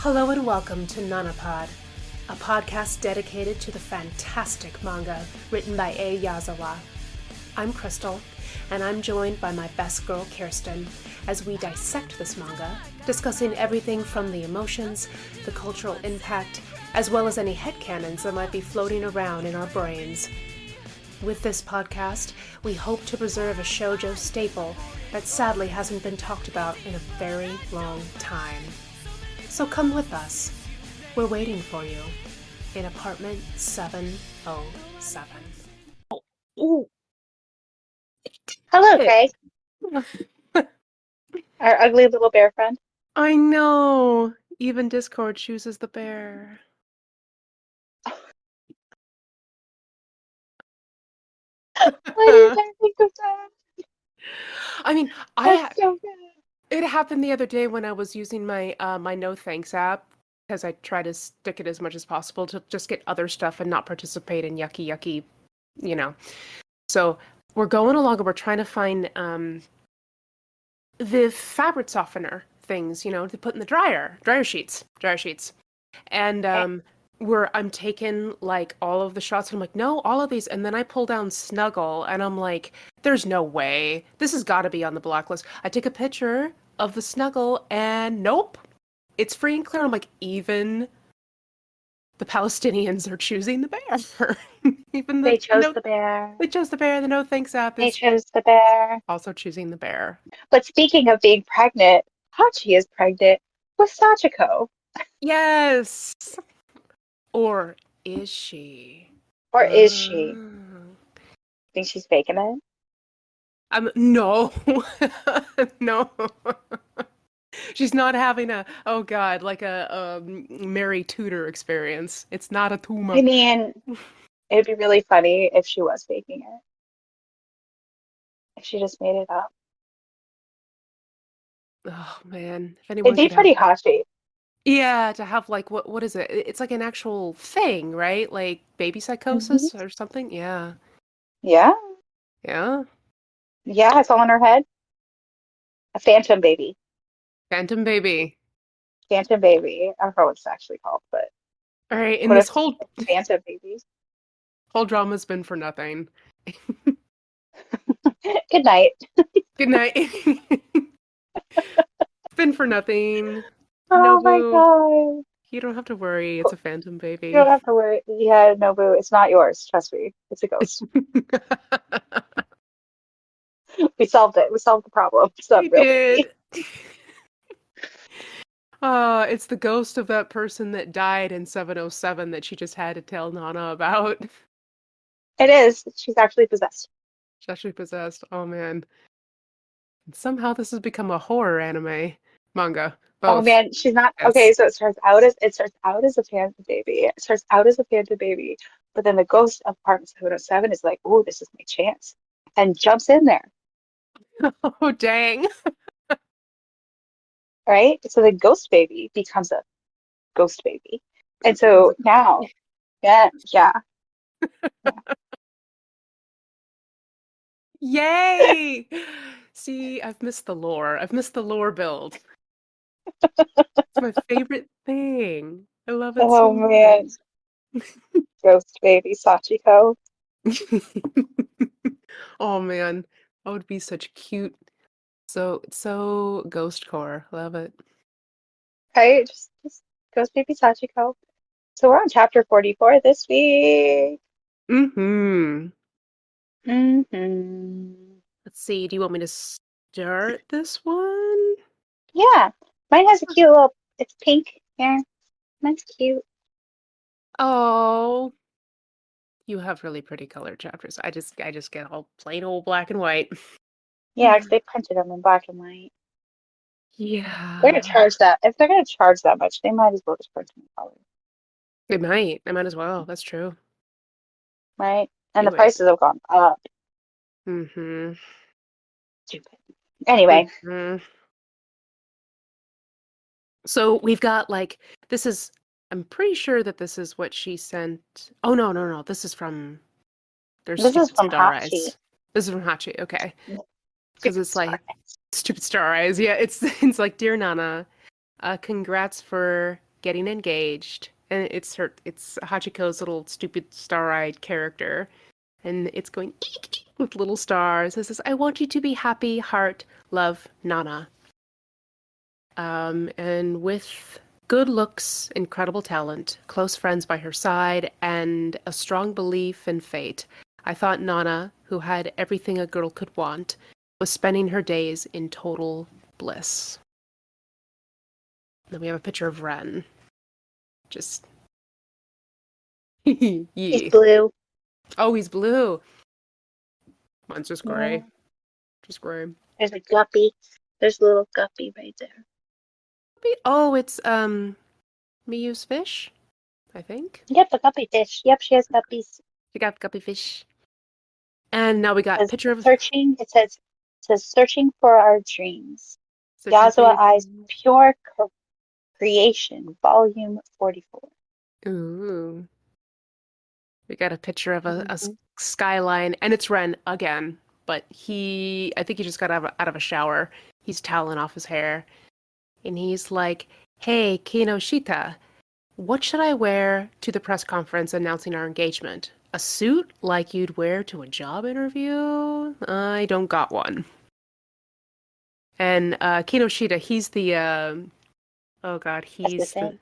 Hello and welcome to Nanapod, a podcast dedicated to the fantastic manga written by A. Yazawa. I'm Crystal, and I'm joined by my best girl Kirsten as we dissect this manga, discussing everything from the emotions, the cultural impact, as well as any headcanons that might be floating around in our brains. With this podcast, we hope to preserve a shoujo staple that sadly hasn't been talked about in a very long time. So come with us. We're waiting for you in apartment 707. Ooh. Hello, Craig. Our ugly little bear friend. I know. Even Discord chooses the bear. Why didn't I think of that? I mean, That's so good. it happened the other day when I was using my my No Thanks app because I try to stick it as much as possible to just get other stuff and not participate in yucky, you know. So we're going along and we're trying to find the fabric softener things, to put in the dryer sheets. And I'm taking like all of the shots and I'm like, no, all of these. And then I pull down Snuggle and I'm like, there's no way. This has got to be on the blacklist. I take a picture of the Snuggle and nope, it's free and clear. I'm like, even the Palestinians are choosing the bear. Even They chose the bear. they chose the bear. The No Thanks app They is chose the bear. also choosing the bear. But speaking of being pregnant, Hatchi is pregnant with Sachiko. Yes. Or is she? Or is she? Think she's faking it? No. No. She's not having like a Mary Tudor experience. It's not a tumor. I mean, it'd be really funny if she was faking it. If she just made it up. Oh man, if It'd anyone be could have, pretty Hatchi. yeah, to have like what is it? It's like an actual thing, right? Like baby Mm-hmm. psychosis or something. Yeah, Yeah. yeah. Yeah, it's all in her head. A phantom baby. Phantom baby. Phantom baby. I don't know what it's actually called, but All right, and what this if whole it's phantom babies? whole drama's been for nothing. Good night. Good night. It's been for nothing. Oh my Nobu, God. you don't have to worry. It's a phantom You don't baby. have to worry. Yeah, Nobu, it's not yours. Trust me. It's a ghost. We solved it. We solved the problem. It's not We a real baby. did. It's the ghost of that person that died in 707 that she just had to tell Nana about. It is. She's actually possessed. She's actually possessed. Oh man. Somehow this has become a horror anime manga. Oh Both. man, she's not okay. Yes. So it starts out as a phantom baby. It starts out as a phantom baby, but then the ghost of Apartment 707 is like, "Oh, this is my chance," and jumps in there. Oh dang. Right? So the ghost baby becomes a ghost baby, and Becomes so a now, yeah, yeah, yeah. Yay! See, I've missed the lore. I've missed the lore build. It's my favorite thing. I love it Oh so man, much. ghost baby Sachiko. Oh man, that would be such cute. So ghost core. Love it. Right? Just ghost baby Sachiko. So we're on chapter 44 this week. Mm-hmm. Mm-hmm. Let's see. Do you want me to start this one? Yeah, mine has a cute little, it's pink here. Mine's cute. Oh, you have really pretty colored chapters. I just get all plain old black and white. Yeah, 'cause they printed them in black and white. They're gonna Yeah. charge that. If they're gonna charge that much, they might as well just print them in color, It might. I might as well. That's true. right? And the Anyways. prices have gone up. Mm-hmm. Stupid. Anyway, Mm-hmm. So we've got like this is I'm pretty sure that this is what she sent. Oh no. This is from their this is stupid from star Hatchi. eyes. This is from Hachi, okay. Because Stupid it's star. like stupid star eyes. Yeah, it's it's like, dear Nana, congrats for getting engaged, and it's Hachiko's little stupid star-eyed character, and it's going eek, eek, with little stars. It says, "I want you to be happy, heart, love, Nana." And with good looks, incredible talent, close friends by her side, and a strong belief in fate, I thought Nana, who had everything a girl could want, was spending her days in total bliss. Then we have a picture of Ren. Just He's yee. blue. Oh, he's blue. Mine's just Yeah. gray. Just gray. There's a guppy. There's a little guppy right there. Oh, it's Miyu's fish, I think. Yep, a guppy fish. Yep, she has guppies. She got guppy fish. And now we got Says picture of searching. It says searching for our dreams. searching for Yazawa your Eyes dream. Pure Creation, Volume 44. Ooh. We got a picture of a Mhm. skyline, and it's Ren again. But I think he just got out of a shower. He's toweling off his hair. And he's like, "Hey, Kinoshita, what should I wear to the press conference announcing our engagement? A suit like you'd wear to a job interview? I don't got one." And Kinoshita, he's the oh god, he's Assistant.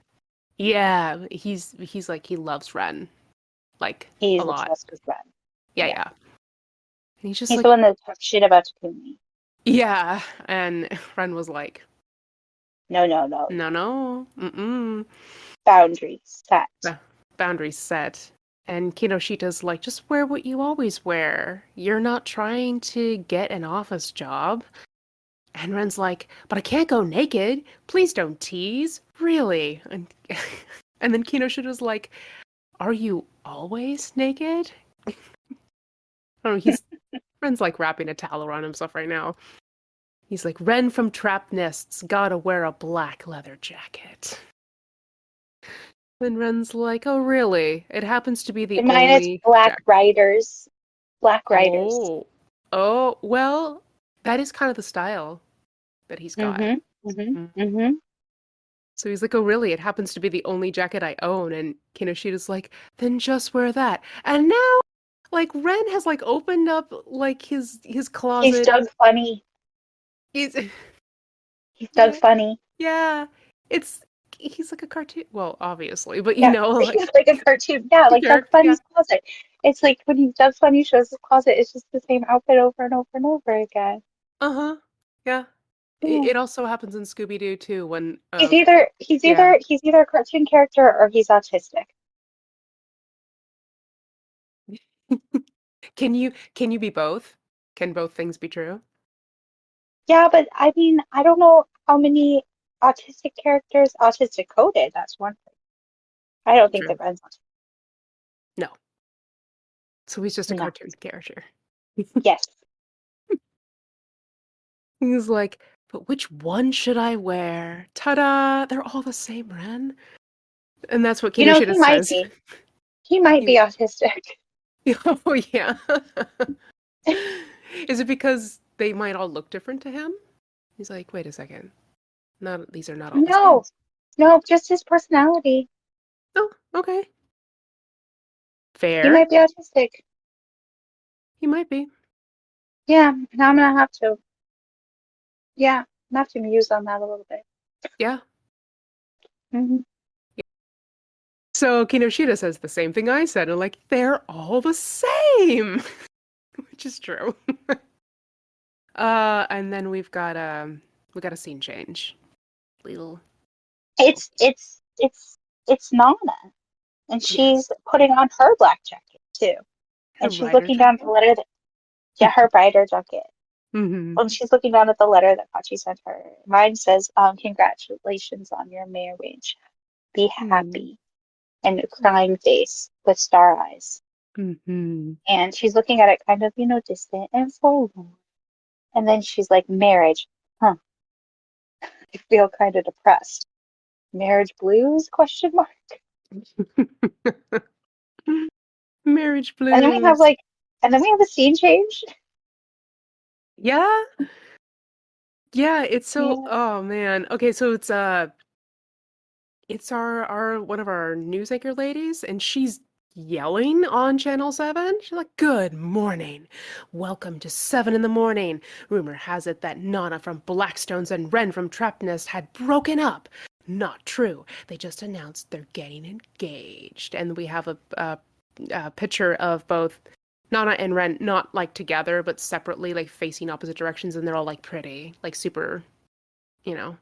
the yeah, he's like he loves Ren like a He's lot. obsessed with Ren. Yeah, Yeah. yeah. And he's just He's like, the one that talks shit about Takumi. yeah. And Ren was like, No, no, no. no, no, mm-mm. Boundaries set. Ba- Boundaries set. And Kinoshita's like, just wear what you always wear. You're not trying to get an office job. And Ren's like, but I can't go naked. Please don't tease. Really? And, and then Kinoshita's like, are you always naked? I don't know, Ren's like wrapping a towel around himself right now. He's like, Ren from Trap Nests gotta wear a black leather jacket. Then Ren's like, oh, really? It happens to be the In mine, it's only Black jacket. Riders. Black Riders. Oh. Oh, well, that is kind of the style that he's got. Mm-hmm. Mm-hmm. Mm. Mm-hmm. So he's like, oh, really? It happens to be the only jacket I own. And Kinoshita's like, then just wear that. And now, like, Ren has, like, opened up, like, his He's closet. Doug Funny. He's, He's Doug yeah, Funny. yeah. It's, he's like a cartoon. Well, obviously, but, Yeah, like, he's like a cartoon. Yeah, the like Doug character, yeah. Funny's closet. It's like when Doug Funny shows his closet, it's just the same outfit over and over and over again. Uh-huh. Yeah. Yeah. It also happens in Scooby-Doo, too, when, He's either he's yeah. either he's either a cartoon character or he's autistic. Can you be both? Can both things be true? Yeah, but I mean, I don't know how many autistic characters, autistic coded, that's one thing. I don't think True. that Ren's autistic. No. So he's just a No. cartoon character. Yes. He's like, but which one should I wear? Ta-da! They're all the same, Ren. And that's what You know, Kinoshita he might says. be. He might be He- autistic. oh yeah. Is it because they might all look different to him? He's like, wait a second. Not these are not all the No. same. No, just his personality. Oh, okay. He Fair. might be autistic. He might be. Yeah, now I'm gonna have to, yeah, I'm gonna have to muse on that a little bit. Yeah. Hmm. So Kinoshita says the same thing I said. And like, they're all the same, which is true. And then we got a scene change. Little It's Nana, and yes, she's putting on her black jacket too, her and she's rider looking down at the jacket. letter that, yeah, her brighter jacket. Hmm. When she's looking down at the letter that Hachi sent her, mine says, "Congratulations on your marriage. Be happy." And a crying face with star eyes. Hmm. And she's looking at it kind of, distant and forlorn. And then she's like, "Marriage, huh? I feel kind of depressed. Marriage blues? Question mark." Marriage And then we have blues. like, and then we have a scene change. Yeah, yeah. It's so. Yeah. Oh man. Okay, so it's it's our one of our news anchor ladies, and she's yelling on Channel 7. She's like, "Good morning. Welcome to 7 in the morning. Rumor has it that Nana from Blackstones and Ren from Trapnest had broken up. Not true. They just announced they're getting engaged." And we have a picture of both Nana and Ren, not like together, but separately, like facing opposite directions, and they're all like pretty, like super, you know,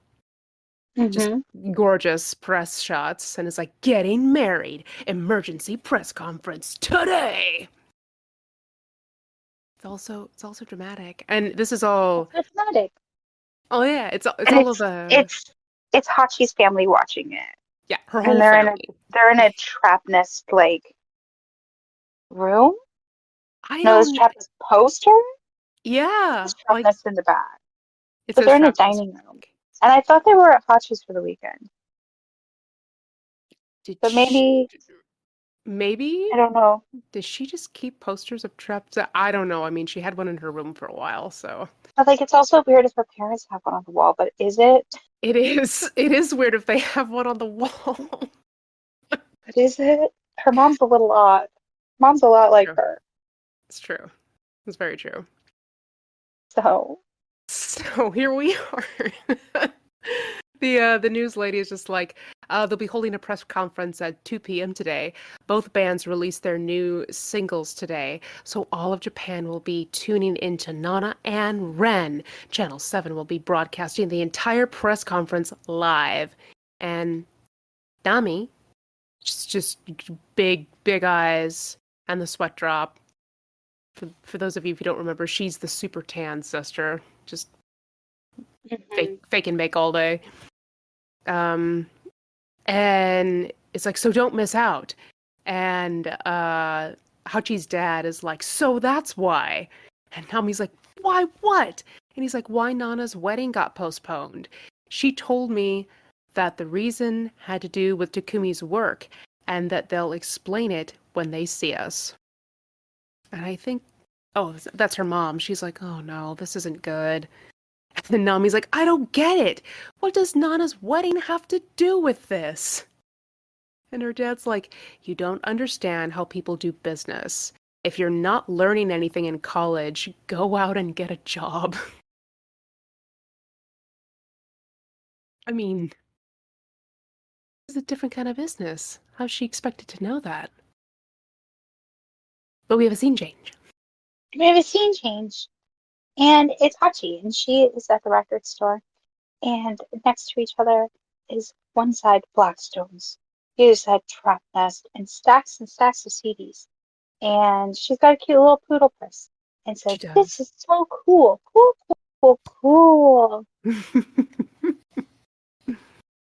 just Mm-hmm. gorgeous press shots. And it's like, getting married, emergency press conference today. It's also dramatic, and this is all. It's dramatic. Oh yeah, it's And all of it's the. it's it's Hachi's family watching it. Yeah, her And whole family. they're in a trap nest like room. I No, there's don't. trap nest poster. Yeah, There's trap like nest in the back. it But says they're in a Travis. dining room. And I thought they were at Hachi's for the weekend. Did But she, I maybe don't know. did she just keep posters of Travis? I don't know. I mean, she had one in her room for a while, so But like it's also weird if her parents have one on the wall, but is it? it is weird if they have one on the wall. But is it? Her mom's a little odd. Mom's a lot like True. her. It's true. It's very true. So So here we are. The news lady is just like, they'll be holding a press conference at 2 p.m. today. Both bands released their new singles today, so all of Japan will be tuning into Nana and Ren. Channel 7 will be broadcasting the entire press conference live. And Nami, just big eyes and the sweat drop. For those of you who don't remember, she's the super tan sister. Just mhm. fake and make all day. Um, and it's like, so don't miss out. And Hachi's dad is like, so that's why. And Nami's like, why what? And he's like, why Nana's wedding got postponed. She told me that the reason had to do with Takumi's work and that they'll explain it when they see us. And I think, oh, that's her mom. She's like, oh no, this isn't good. And then Nami's like, I don't get it. What does Nana's wedding have to do with this? And her dad's like, you don't understand how people do business. If you're not learning anything in college, go out and get a job. I mean, it's a different kind of business. How's she expected to know that? But we have a scene change. We have a scene change. And it's Hachi, and she is at the record store. And next to each other is one side Blackstones, the other side Trap Nest, and stacks of CDs. And she's got a cute little poodle purse and She says, this does. is so cool, cool, cool, cool, cool.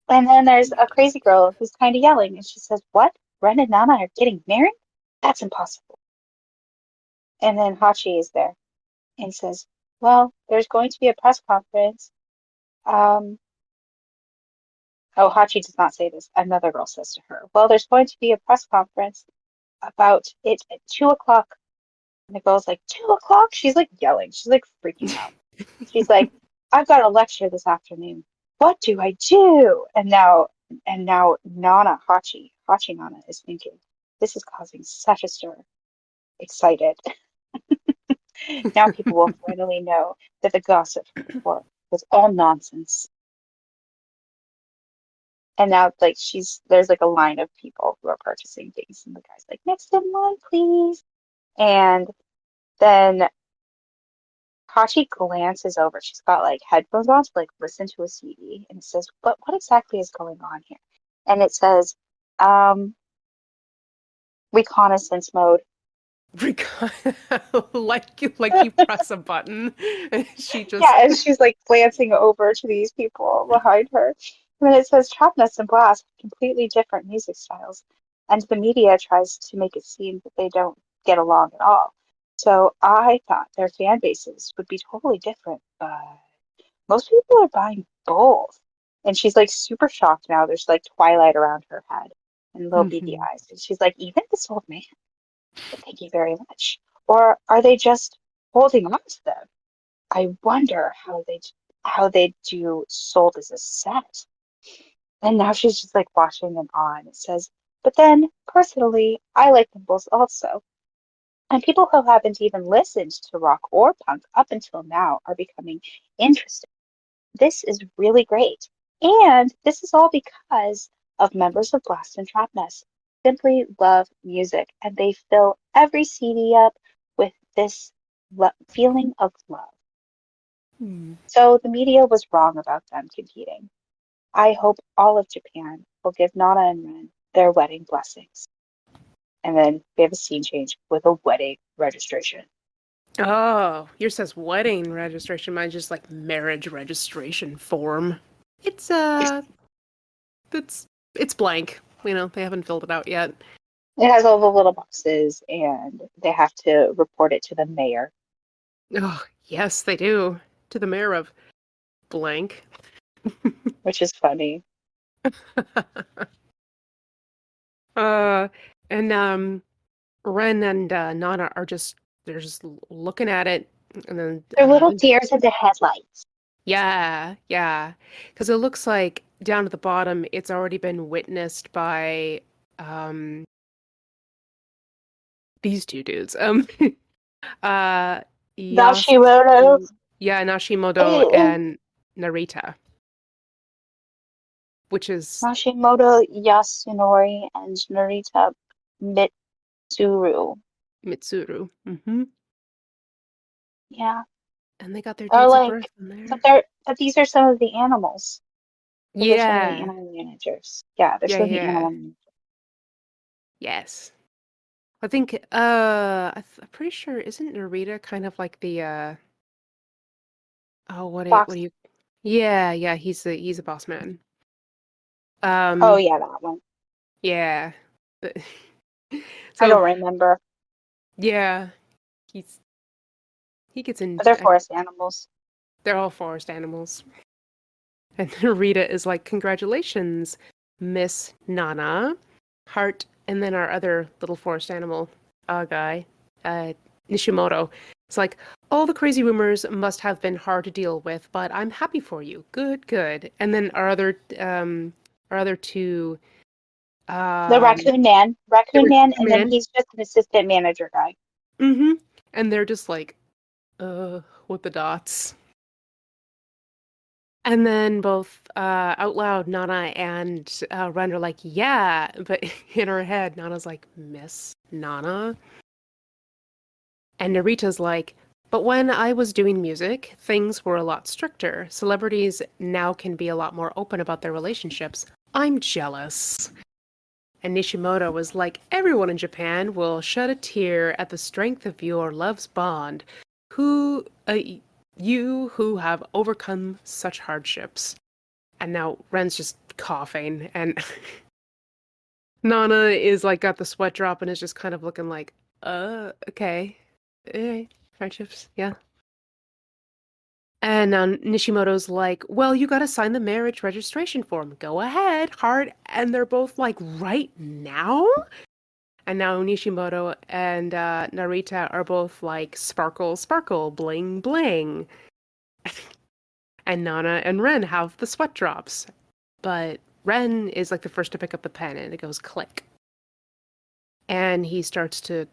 And then there's a crazy girl who's kind of yelling, and she says, what? Ren and Nana are getting married? That's impossible. And then Hachi is there and says, well, there's going to be a press conference. Um, oh, Hachi does not say this. Another girl says to her, well, there's going to be a press conference about it at 2 o'clock. And the girl's like, 2 o'clock? She's like yelling. She's like freaking out. She's like, I've got a lecture this afternoon. What do I do? And now Nana Hachi Nana is thinking, this is causing such a stir. Excited. Now people will finally know that the gossip from before was all nonsense. And now like there's like a line of people who are purchasing things, and the guy's like, next in line, please. And then Hachi glances over. She's got like headphones on to like listen to a CD, and it says, "But what exactly is going on here?" And it says, um, "Reconnaissance mode." like you press a button and she just Yeah, and she's like glancing over to these people behind her. And then it says, "Trapness and Blast, completely different music styles," and the media tries to make it seem that they don't get along at all. So I thought their fan bases would be totally different, but most people are buying both. And she's like super shocked now. There's like twilight around her head and little beady Mhm. eyes. And she's like, even this old man, thank you very much. Or are they just holding on to them? I wonder how they do sold as a set. And now she's just like watching them on. It says, but then, personally, I like them both also. And people who haven't even listened to rock or punk up until now are becoming interested. This is really great. And this is all because of members of Blast and Trap Nest simply love music and they fill every CD up with this feeling of love. Hmm. So the media was wrong about them competing. I hope all of Japan will give Nana and Ren their wedding blessings. And then we have a scene change with a wedding registration. Oh, yours says wedding registration. Mine's just like marriage registration form. It's it's it's blank. You know, they haven't filled it out yet. It has all the little boxes and they have to report it to the mayor, Oh, yes, they do. To the mayor of blank. which is funny. uh, and Ren and Nana are just they're just looking at it, and then They're little deers in the headlights. yeah, because it looks like down at the bottom, it's already been witnessed by um these two dudes. Uh, Yas, Nashimoto, yeah, Nashimoto eh, and Narita, which is Nashimoto Yasunori and Narita Mitsuru. Mitsuru. Hmm. Yeah, And they got their they're dates of like, birth in but there. these are some of the animals. Those are some of the Yeah, animal managers. Yeah, they're yeah, some of the yeah. animal managers. Yes. I think I'm pretty sure isn't Narita kind of like the oh what Fox. do you yeah, he's a boss man. Oh Um yeah, that one. yeah. But- I So don't remember, yeah, he's he gets but they're into forest animals. they're all forest animals. And then Rita is like, "Congratulations, Miss Nana." Heart, and then our other little forest animal guy, uh, Nishimoto. It's like, all the crazy rumors must have been hard to deal with, but I'm happy for you. Good, good. And then our other two, The um, Raccoon the Man, and then man. he's just an assistant manager guy. Mm-hmm. And they're just like, with the dots. And then both out loud, Nana and Ren are like, yeah, but in her head, Nana's like, Miss Nana? And Narita's like, but when I was doing music, things were a lot stricter. Celebrities now can be a lot more open about their relationships. I'm jealous. And Nishimoto was like, everyone in Japan will shed a tear at the strength of your love's bond. Who, you who have overcome such hardships. And now Ren's just coughing, and Nana is like got the sweat drop and is just kind of looking like, okay. Eh, friendships, yeah. And Nishimoto's like, well, you gotta sign the marriage registration form. Go ahead, heart. And they're both like, right now? And now Nishimoto and Narita are both like, sparkle, sparkle, bling, bling. And Nana and Ren have the sweat drops. But Ren is like the first to pick up the pen and it goes click. And he starts to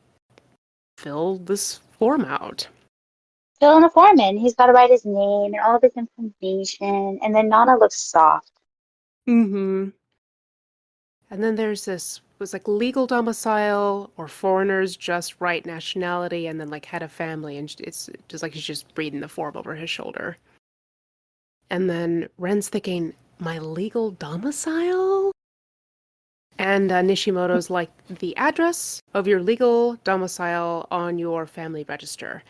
fill this form out. Fill in a form in. He's got to write his name and all of his information. And then Nana looks soft. Mm-hmm. And then there's this was like legal domicile or foreigners just right nationality and then like head of family and it's just like he's just reading the form over his shoulder. And then Ren's thinking, my legal domicile? And Nishimoto's like, the address of your legal domicile on your family register.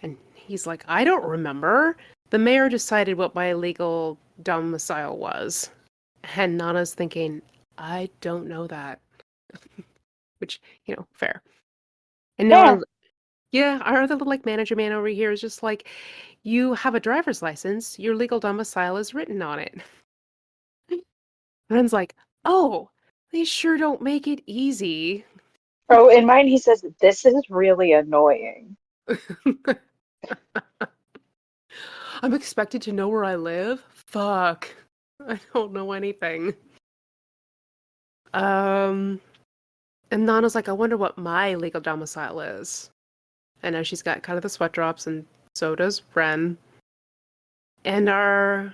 And he's like, I don't remember. The mayor decided what my legal domicile was. And Nana's thinking, I don't know that. Which, fair. And now There. our other little like manager man over here is just like, you have a driver's license, your legal domicile is written on it. Ren's like, oh, they sure don't make it easy. Oh, in mine he says, this is really annoying. I'm expected to know where I live? Fuck. I don't know anything. Um, and Nana's like, I wonder what my legal domicile is. I know she's got kind of the sweat drops, and so does Ren. And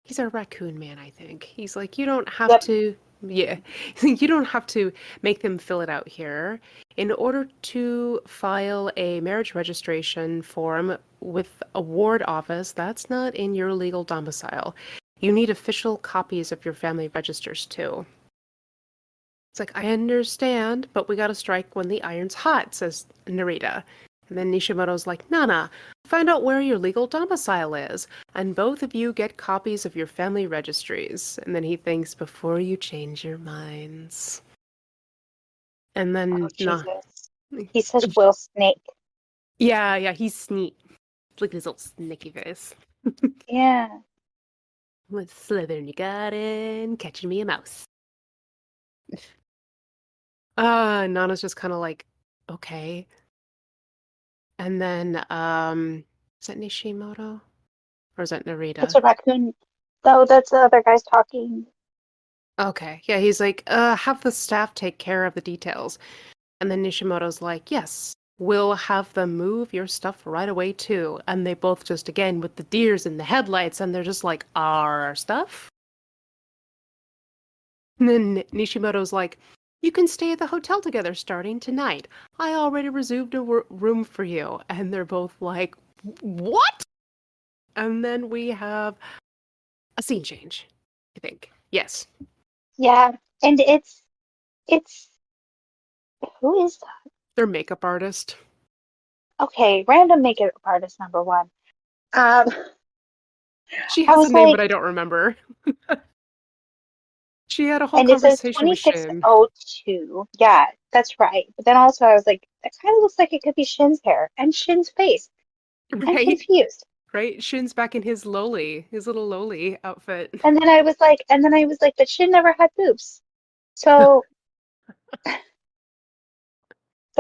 he's our raccoon man, I think. He's like, you don't have Yep. to, yeah, you don't have to make them fill it out here. In order to file a marriage registration form with a ward office, that's not in your legal domicile. You need official copies of your family registers too. It's like, I understand, but we gotta strike when the iron's hot, says Narita. And then Nishimoto's like, Nana, find out where your legal domicile is, and both of you get copies of your family registries. And then he thinks, before you change your minds. And Oh, then, nah. Jesus. He's such Will Snake. Yeah, he's sneak. Look at his little sneaky face. Yeah. With slither in your garden, catching me a mouse. Nana's just kind of like, okay. And then, is that Nishimoto? Or is that That's Narita? a raccoon. No, that's the other guy's talking. Okay. Yeah, he's like, have the staff take care of the details. And then Nishimoto's like, yes, we'll have them move your stuff right away too. And they both just, again, with the deers in the headlights, and they're just like, our stuff? And then Nishimoto's like, you can stay at the hotel together starting tonight. I already reserved a room for you. And they're both like, what? And then we have a scene change, I think. Yes. Yeah. And it's who is that? Their makeup artist. Okay, random makeup artist number one. Um, She I has a was name, but like, I don't remember. She had a whole and it says conversation with Shin. 2602. Yeah, that's right. But then also I was like, that kind of looks like it could be Shin's hair and Shin's face. I'm Right? confused. Right? Shin's back in his Loli, his little Loli outfit. And then I was like, but Shin never had boobs. So, but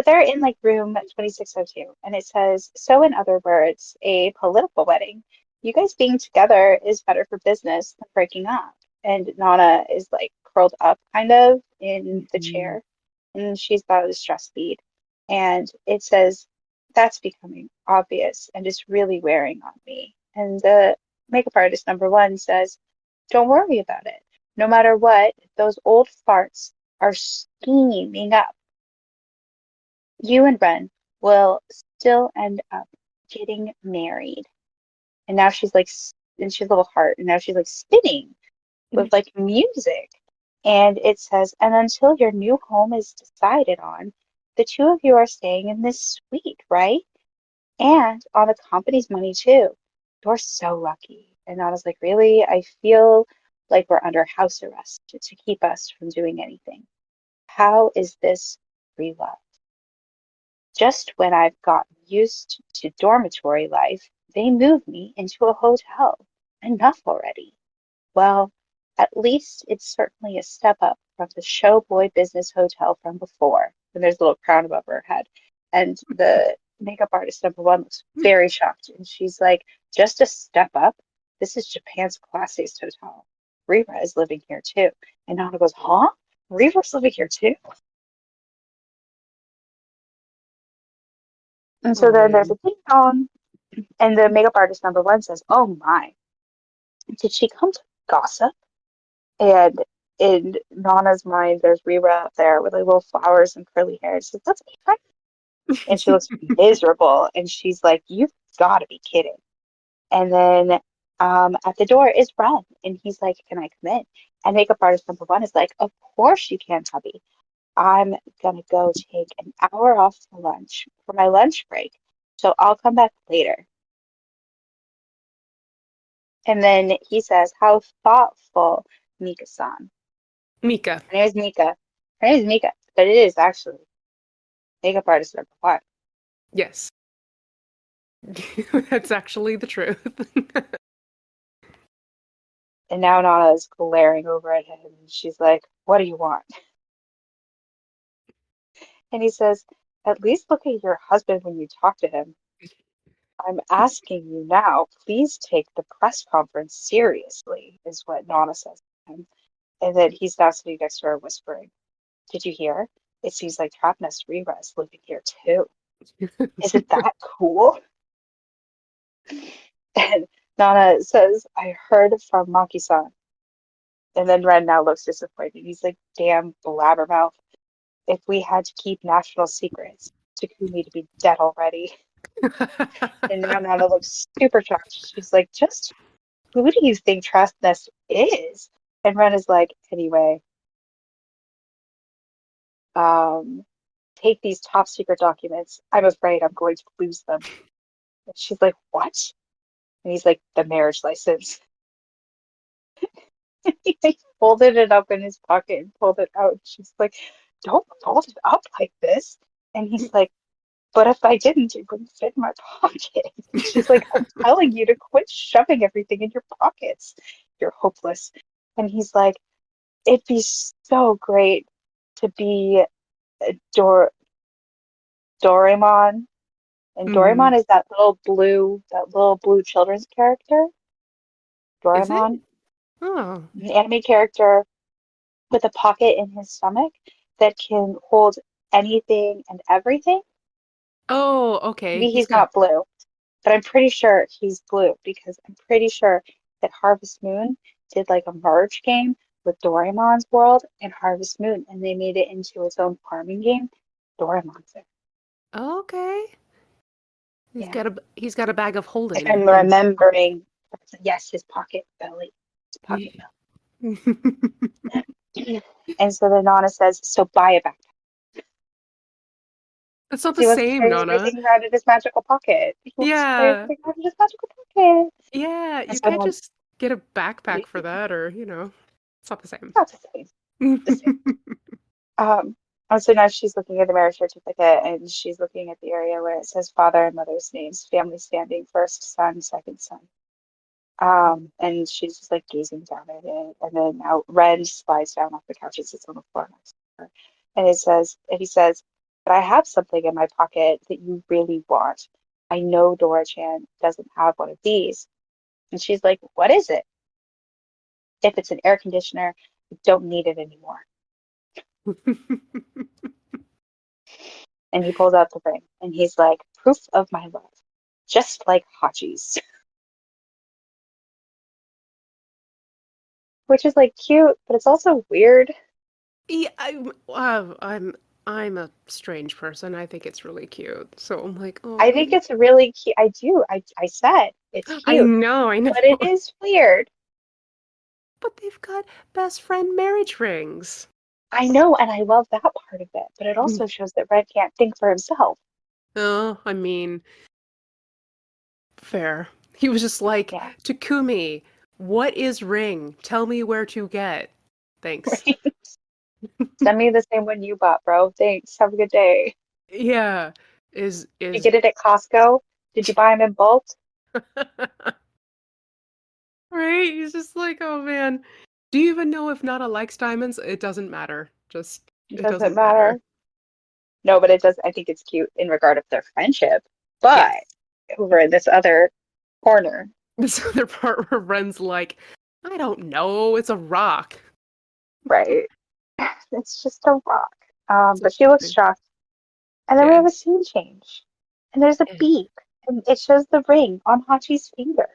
they're in like room 2602, and it says, so in other words, a political wedding. You guys being together is better for business than breaking up. And Nana is like curled up kind of in the Mhm. chair, and she's got a distress bead. And it says, that's becoming obvious and is really wearing on me. And the makeup artist number one says, don't worry about it. No matter what, those old farts are steaming up. You and Ren will still end up getting married. And now she's like, and she's a little heart, and now she's like spinning with like music. And it says, and until your new home is decided on, the two of you are staying in this suite, right? And on the company's money too. You're so lucky. And I was like, really? I feel like we're under house arrest to keep us from doing anything. How is this free love? Just when I've gotten used to dormitory life, they move me into a hotel. Enough already. Well, at least it's certainly a step up from the Showboy Business Hotel from before. And there's a little crown above her head. And the makeup artist number one looks very shocked. And she's like, just a step up? This is Japan's classiest hotel. Reba is living here too. And Nana goes, huh? Reba's living here too? And so Oh then there's a man. ding dong. And the makeup artist number one says, oh my, did she come to gossip? And in Nana's mind, there's Reba up there with like little flowers and curly hair. She says, that's me, right? And she looks miserable. And she's like, you've got to be kidding. And then at the door is Ren. And he's like, can I come in? And makeup artist number one is like, of course you can, hubby. I'm going to go take an hour off for lunch, for my lunch break. So I'll come back later. And then he says, how thoughtful, Mika-san. Mika. Her name is Mika. Her name is Mika, but it is actually makeup artist number one. Yes. That's actually the truth. And now Nana is glaring over at him. And she's like, what do you want? And he says, at least look at your husband when you talk to him. I'm asking you now, please take the press conference seriously, is what Nana says to him. And then he's now sitting next to her whispering, "Did you hear? It seems like Trapnest Rira is living here too. Isn't that cool?" And Nana says, "I heard from Maki-san." And then Ren now looks disappointed. He's like, "Damn blabbermouth. If we had to keep national secrets, Takumi to be dead already." And now Nana looks super shocked. She's like, "Just who do you think Trapnest is?" And Ren is like, "Anyway, um, take these top secret documents. I'm afraid I'm going to lose them." And she's like, "What?" And he's like, "The marriage license." He like, folded it up in his pocket and pulled it out. She's like, "Don't fold it up like this." And he's like, "But if I didn't, it wouldn't fit in my pocket." And she's like, "I'm telling you to quit shoving everything in your pockets. You're hopeless." And he's like, "It'd be so great to be a Doraemon." And Hmm. Doraemon is that little blue children's character. Is it? Doraemon, Oh. an anime character with a pocket in his stomach that can hold anything and everything. Oh, okay. Maybe He's he's got. not blue, but I'm pretty sure he's blue because I'm pretty sure that Harvest Moon did like a merge game with Doraemon's world and Harvest Moon, and they made it into its own farming game. Doraemon's there. Okay. Yeah. He's got a bag of If holding I'm in his pocket. remembering, yes, his pocket belly. His pocket belly. And so then Nana says, "So buy a backpack." That's not the He wants to same, carry Nana. everything around in his magical pocket. He wants to carry Yeah. everything around in his magical pocket. Yeah. And You so can't then, just get a backpack for that, or, it's not the same. not the same, the same. Um, and so now she's looking at the marriage certificate and she's looking at the area where it says father and mother's names, family standing, first son, second son. And she's just like gazing down at it. And then now Ren slides down off the couch and sits on the floor next to her. And he says, "But I have something in my pocket that you really want. I know Dora-chan doesn't have one of these." And she's like, "What is it?" "If it's an air conditioner, I don't need it anymore." And he pulls out the ring and he's like, "Proof of my love, just like Hachi's." Which is like cute, but it's also weird. Yeah, I'm a strange person. I think it's really cute. So I'm like, I think oh, it's really cute. I do. I said it's I cute, know, I know. but it is weird. But they've got best friend marriage rings. I know, and I love that part of it, but it also shows that Red can't think for himself. Oh, I mean, fair. He was just like, Yeah, Takumi, what is ring? Tell me where to get. Thanks. right. Send me the same one you bought, bro. Thanks. Have a good day. Yeah. Did you Is get it at Costco? Did you buy them in bulk? right? He's just like, oh man. Do you even know if Nana likes diamonds? It doesn't matter. Just It it doesn't doesn't matter. matter. No, but it does. I think it's cute in regard of their friendship. But Yes. over in this other corner, This other part where Ren's like, I don't know, it's a rock. right? It's just a rock. So But she looks funny. shocked. And then we Yeah. have a scene change. And there's a beep. And it shows the ring on Hachi's finger.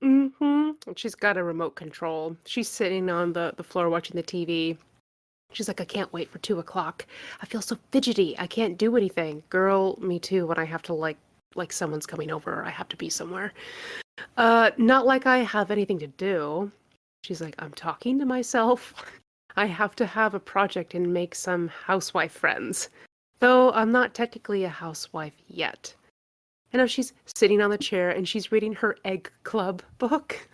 Mm-hmm. She's got a remote control. She's sitting on the floor watching the TV. She's like, I can't wait for 2 o'clock. I feel so fidgety. I can't do anything. Girl, me too, when I have to like someone's coming over or I have to be somewhere. Not like I have anything to do. She's like, I'm talking to myself. I have to have a project and make some housewife friends. Though I'm not technically a housewife yet. I know she's sitting on the chair and she's reading her Egg Club book.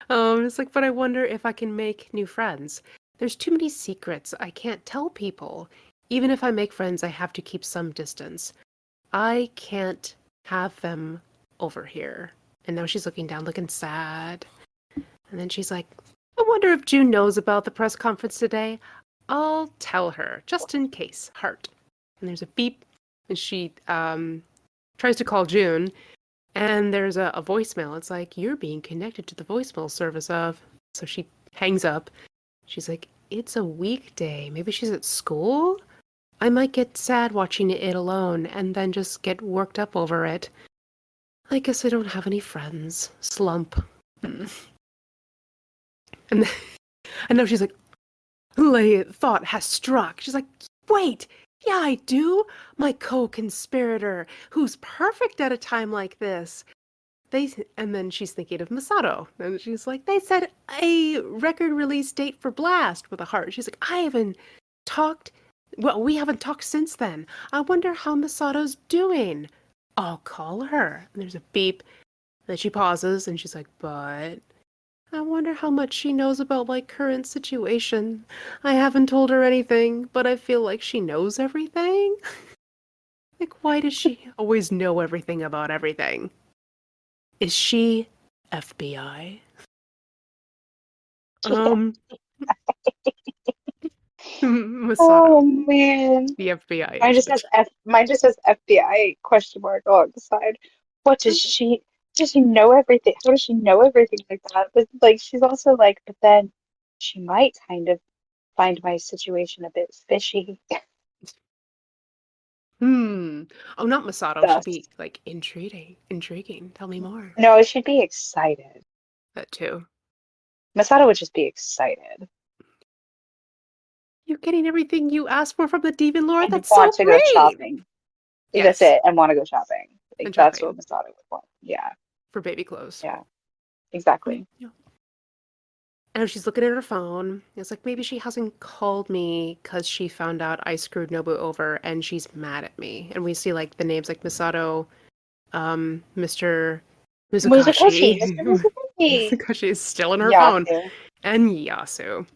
It's like, but I wonder if I can make new friends. There's too many secrets I can't tell people. Even if I make friends, I have to keep some distance. I can't have them over here. And now she's looking down, looking sad. And then she's like, I wonder if June knows about the press conference today. I'll tell her, just in case. Heart. And there's a beep, and she tries to call June, and there's a voicemail. It's like, you're being connected to the voicemail service of. So she hangs up, She's like, it's a weekday. Maybe she's at school? I might get sad watching it alone and then just get worked up over it. I guess I don't have any friends. Slump. Mm. And I know she's like, thought has struck. She's like, wait, yeah, I do. My co-conspirator, who's perfect at a time like this. And then she's thinking of Masato, and she's like, they said a record release date for Blast with a heart. She's like, I haven't talked. Well, we haven't talked since then. I wonder how Masato's doing. I'll call her. And there's a beep. Then she pauses, and she's like, but I wonder how much she knows about my current situation. I haven't told her anything, but I feel like she knows everything. Like, why does she always know everything about everything? Is she FBI? Yeah. Um, Oh Masato, man. the FBI Mine just says agent. mine just says FBI question mark along the side. What does she know everything? How does she know everything like that? But like she's also like, but then she might kind of find my situation a bit fishy. Hmm. Oh, not Masato. Should Thus, be like intriguing. Intriguing. Tell me more. no, it should be excited. That too. Masato would just be excited You're getting everything you asked for from the Demon Lord. and That's want so to go great. shopping. That's Yes, it, and want to go shopping. Like and that's what shopping Masato would want. Yeah, for baby clothes. yeah, Mm, exactly. yeah. And she's looking at her phone. It's like maybe she hasn't called me because she found out I screwed Nobu over and she's mad at me. And we see like the names like Misato, Mr. Musakoshi, Mizukashi. Mr. Musakoshi. Mizukashi is still in her phone. Yasu. And Yasu.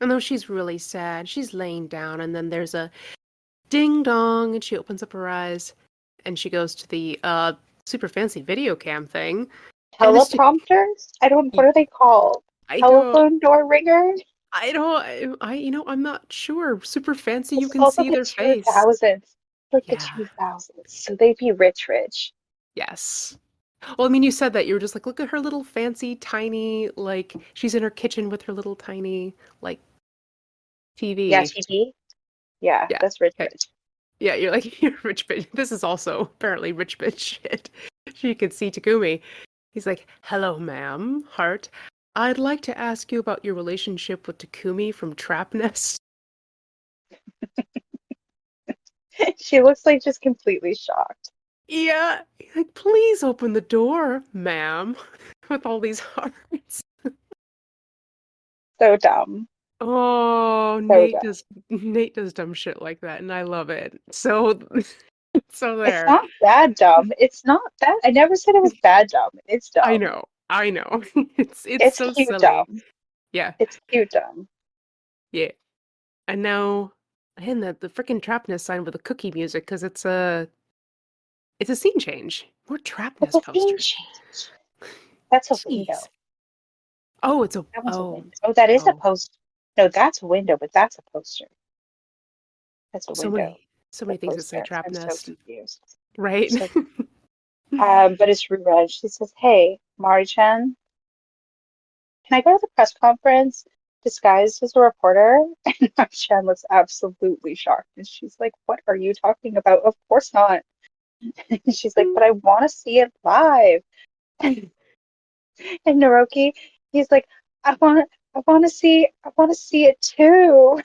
And though she's really sad, she's laying down and then there's a ding dong and she opens up her eyes and she goes to the super fancy video cam thing. And it's just, Teleprompters? I don't, what are they called? I don't Telephone door ringer? I'm not sure. Super fancy, This you is can also see the their face. 2000s. Like the Yeah. 2000s. So they'd be rich, rich. Yes. Well, I mean, you said that you were just like, look at her little fancy, tiny, like she's in her kitchen with her little tiny, like Yeah, TV. TV? Yeah, Yeah. that's rich, Okay. rich. Yeah, you're like you're rich bitch. This is also apparently rich bitch shit. She could see Takumi. He's like, "Hello, ma'am, heart. I'd like to ask you about your relationship with Takumi from Trap Nest." She looks like just completely shocked. Yeah, like please open the door, ma'am, with all these hearts. So dumb. Oh, So dumb. Nate does dumb shit like that, and I love it. So so It's there. not bad dumb. It's not bad. I never said it was bad dumb. It's I dumb. know, I know. It's It's so cute silly. dumb. Yeah, It's cute dumb. yeah. And now, and the freaking Trapness sign with the cookie music because it's a scene change. More It's Trapness a theme posters. change. That's a Jeez. window. Oh, it's a That one's a oh window. Oh, that is a oh. post. No, that's a window, but that's a poster. That's a So window. many so The many things that say poster. I'm so Trapnest, confused. I'm right? so confused. But it's Ruben. She says, "Hey, Mari-chan, can I go to the press conference disguised as a reporter?" And Mari-chan looks absolutely shocked, and she's like, "What are you talking about? Of course not." And she's like, "But I want to see it live." And Naoki, he's like, I want to see it too."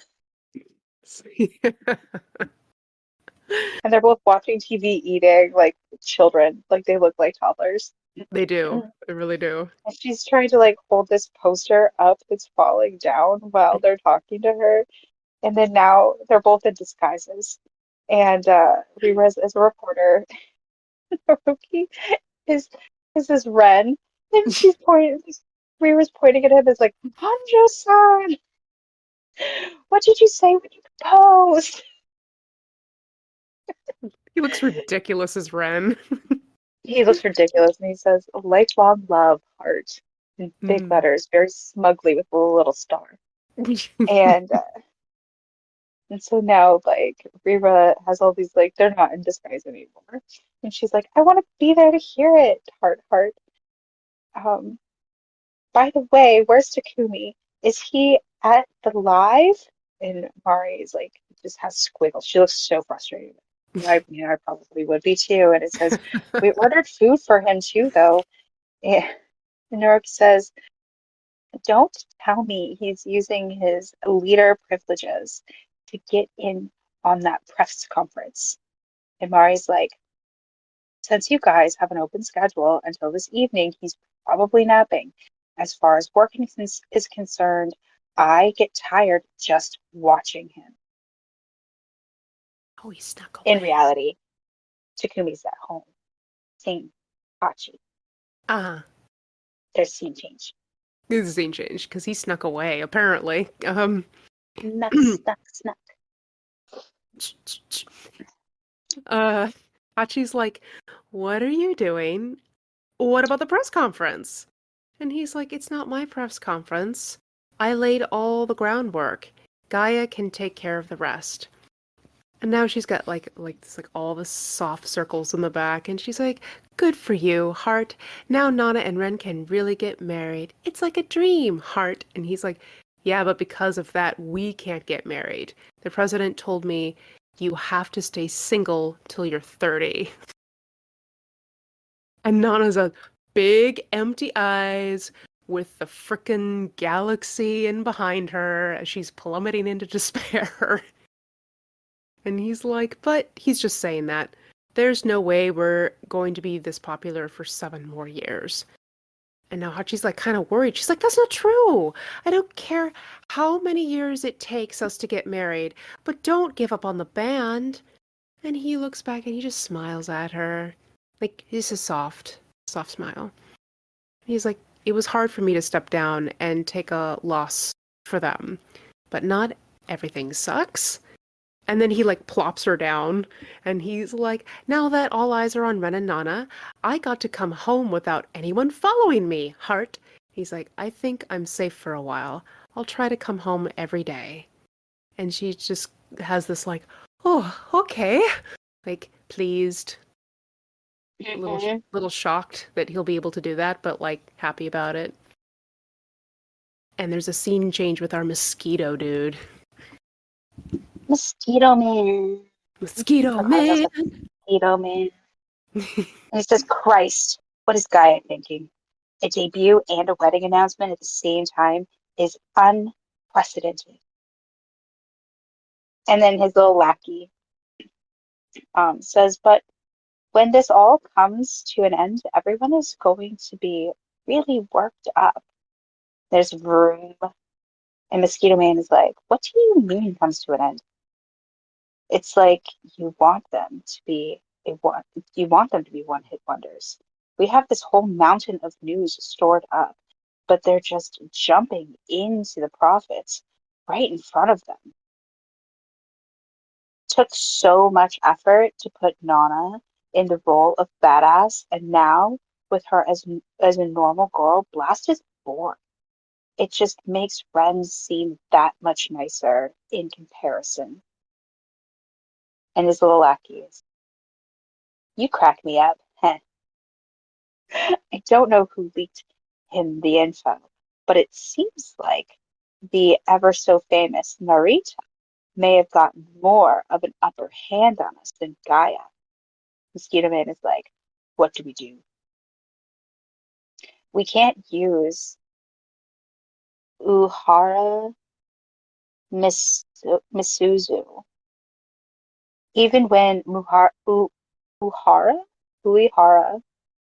And they're both watching TV, eating like children, like they look like toddlers. They do. They really do. And she's trying to like hold this poster up that's falling down while they're talking to her. And then now they're both in disguises. And Rira's is a reporter. Haruki is is this Ren. And she's pointing Rira's pointing at him as like, Hanjo-san, what did you say when you proposed? He looks ridiculous as Ren. He looks ridiculous and he says, lifelong love, heart, in big Mm. letters, very smugly with a little star. And and so now, like, Rira has all these, like, they're not in disguise anymore. And she's like, I want to be there to hear it, heart, heart. Um, by the way, where's Takumi? Is he at the live? And Mari is like, just has squiggles. She looks so frustrated. I probably would be too. And it says, we ordered food for him too, though. And Nurk says, don't tell me he's using his leader privileges to get in on that press conference. And Mari's like, since you guys have an open schedule until this evening, he's probably napping. As far as is concerned, I get tired just watching him. Oh, he snuck In away. reality, Takumi's at home, seeing Hachi. Uh-huh. There's scene change. This is a scene change because he snuck away, apparently. Snuck, snuck, snuck. uh, Hachi's like, what are you doing? What about the press conference? And he's like, it's not my press conference. I laid all the groundwork. Gaia can take care of the rest. And now she's got like all the soft circles in the back, and she's like, "Good for you, Heart. Now Nana and Ren can really get married. It's like a dream, Heart." And he's like, "Yeah, but because of that, we can't get married. The president told me you have to stay single till you're 30." And Nana's a big empty eyes with the frickin' galaxy in behind her as she's plummeting into despair. And he's like, but he's just saying that. There's no way we're going to be this popular for 7 more years. And now Hachi's like kind of worried. She's like, that's not true. I don't care how many years it takes us to get married, but don't give up on the band. And he looks back and he just smiles at her. Like, it's a soft smile. He's like, it was hard for me to step down and take a loss for them, but not everything sucks. And then he like plops her down and he's like, now that all eyes are on Ren and Nana, I got to come home without anyone following me, Heart. He's like, I think I'm safe for a while. I'll try to come home every day. And she just has this like, oh, okay. Like pleased, Mm-hmm. little shocked that he'll be able to do that, but like happy about it. And there's a scene change with our mosquito dude. Mosquito Man. Mosquito Her calls man. us Mosquito Man. And he says, Christ, what is Gaia thinking? A debut and a wedding announcement at the same time is unprecedented. And then his little lackey says, but when this all comes to an end, everyone is going to be really worked up. There's room. And Mosquito Man is like, what do you mean comes to an end? It's like you want them to be you want them to be one-hit wonders. We have this whole mountain of news stored up, but they're just jumping into the profits right in front of them. Took so much effort to put Nana in the role of badass, and now with her as a normal girl, Blast is bored. It just makes Ren seem that much nicer in comparison. And his little lackeys. You crack me up. Heh. I don't know who leaked him the info, but it seems like the ever so famous Narita may have gotten more of an upper hand on us than Gaia. Mosquito Man is like, what do we do? We can't use Uhara Misuzu. Even when Uhara, Uehara, Mhm.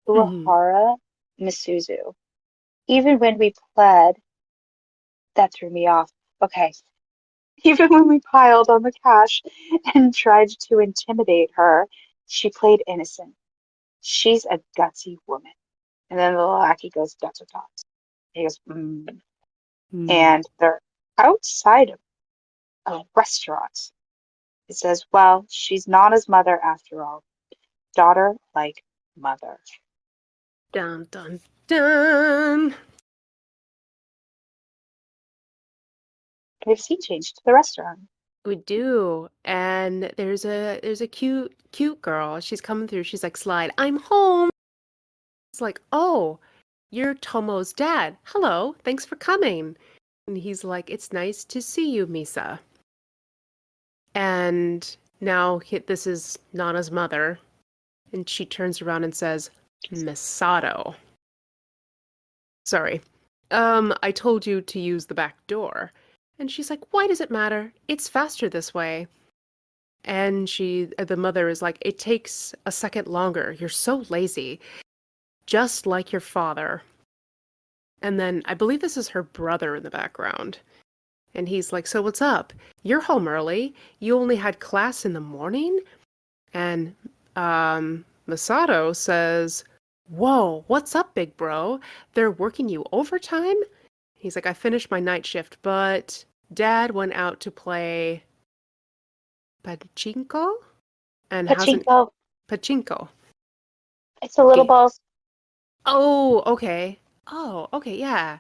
Uehara Misuzu. Even when we pled, that threw me off. Okay. Even when we piled on the cash and tried to intimidate her, she played innocent. She's a gutsy woman. And then the lackey goes, guts or tots. He goes, mm. Mm. And they're outside of a restaurant. It says, well, she's Nana's mother after all. Daughter like mother. Dun dun dun. We have a scene change to the restaurant. We do. And there's a cute girl. She's coming through. She's like, Slide, I'm home. It's like, oh, you're Tomo's dad. Hello, thanks for coming. And he's like, "It's nice to see you, Misa." And now this is Nana's mother, and she turns around and says, "Misato. Sorry. I told you to use the back door." And she's like, "Why does it matter? It's faster this way." And the mother is like, "It takes a second longer. You're so lazy, just like your father." And then I believe this is her brother in the background. And he's like, "So what's up? You're home early. You only had class in the morning?" And Masato says, "Whoa, what's up, big bro? They're working you overtime?" He's like, "I finished my night shift, but Dad went out to play pachinko and hasn't Pachinko. pachinko. It's the little Game. balls. Oh, okay. Oh, okay, yeah.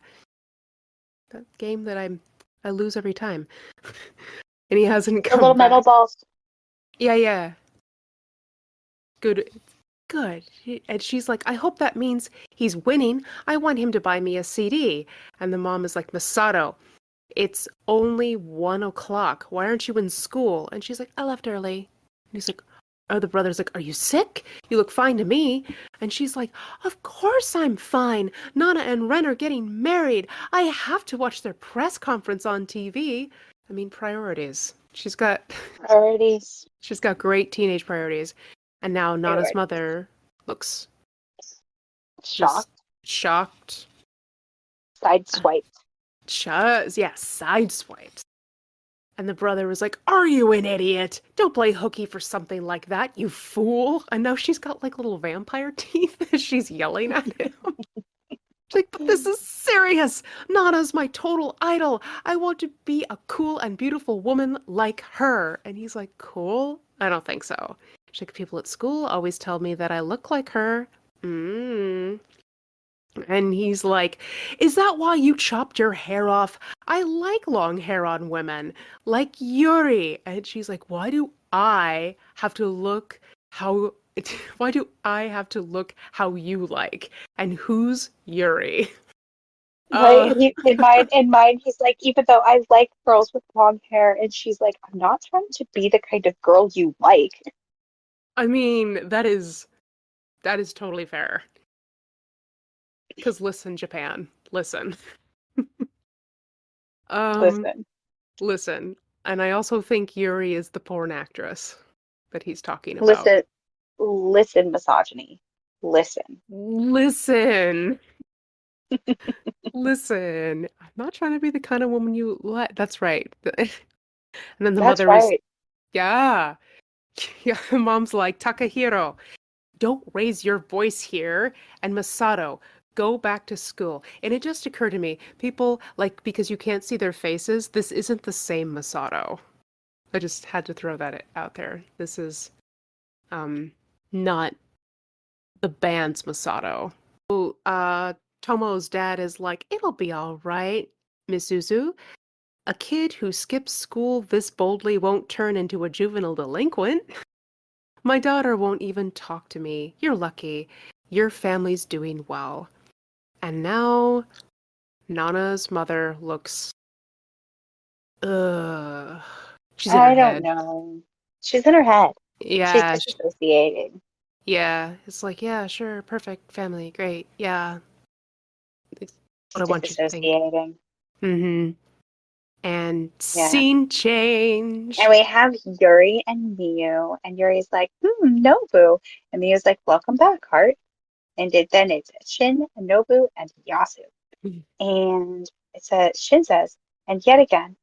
That game that I lose every time. And he hasn't The come little metal back. balls. Yeah, yeah. Good. Good. And she's like, "I hope that means he's winning. I want him to buy me a CD." And the mom is like, "Masato, it's only 1 o'clock. Why aren't you in school?" And she's like, "I left early." And he's like, oh, the brother's like, "Are you sick? You look fine to me." And she's like, "Of course I'm fine. Nana and Ren are getting married. I have to watch their press conference on TV." I mean, priorities. Priorities. She's got great teenage priorities. And now Nana's Priorities. mother looks just Shocked. shocked. Uh, Sideswiped. yeah, sideswiped. And the brother was like, "Are you an idiot? Don't play hooky for something like that, you fool." And now she's got like little vampire teeth as she's yelling at him. She's like, "But this is serious. Nana's my total idol. I want to be a cool and beautiful woman like her." And he's like, "Cool? I don't think so." She's like, "People at school always tell me that I look like her." Mm. And he's like, "Is that why you chopped your hair off? I like long hair on women, like Yuri." And she's like, "Why do I have to look how, why do I have to look how you like? And who's Yuri?" Right? Uh, In mind, he's like, even though I like girls with long hair, and she's like, I'm not trying to be the kind of girl you like. I mean, that is totally fair. Because listen, Japan, listen. Um, Listen, listen. And I also think Yuri is the porn actress that he's talking about. listen, listen, misogyny. Listen. Listen, listen. I'm not trying to be the kind of woman you let. That's right. And then the That's mother was, right. yeah. Yeah, mom's like, "Takahiro, don't raise your voice here." And Masato, go back to school. And it just occurred to me, people, like, because you can't see their faces, this isn't the same Masato. I just had to throw that out there. This is um not the band's Masato. Tomo's dad is like, "It'll be all right, Misuzu. A kid who skips school this boldly won't turn into a juvenile delinquent. My daughter won't even talk to me. You're lucky. Your family's doing well." And now Nana's mother looks, ugh. She's in her I don't head. know. She's in her head. She's Yeah, disassociating. yeah. It's like, yeah, sure, perfect family, great. Yeah, it's what She's I want you to think. disassociating. Mm-hmm. And Yeah. scene And change. we have Yuri and Miyu, and Yuri's like, Nobu. And Miyu's like, welcome back, Heart. And then it's Shin, Nobu, and Yasu. And Shin says, and yet again,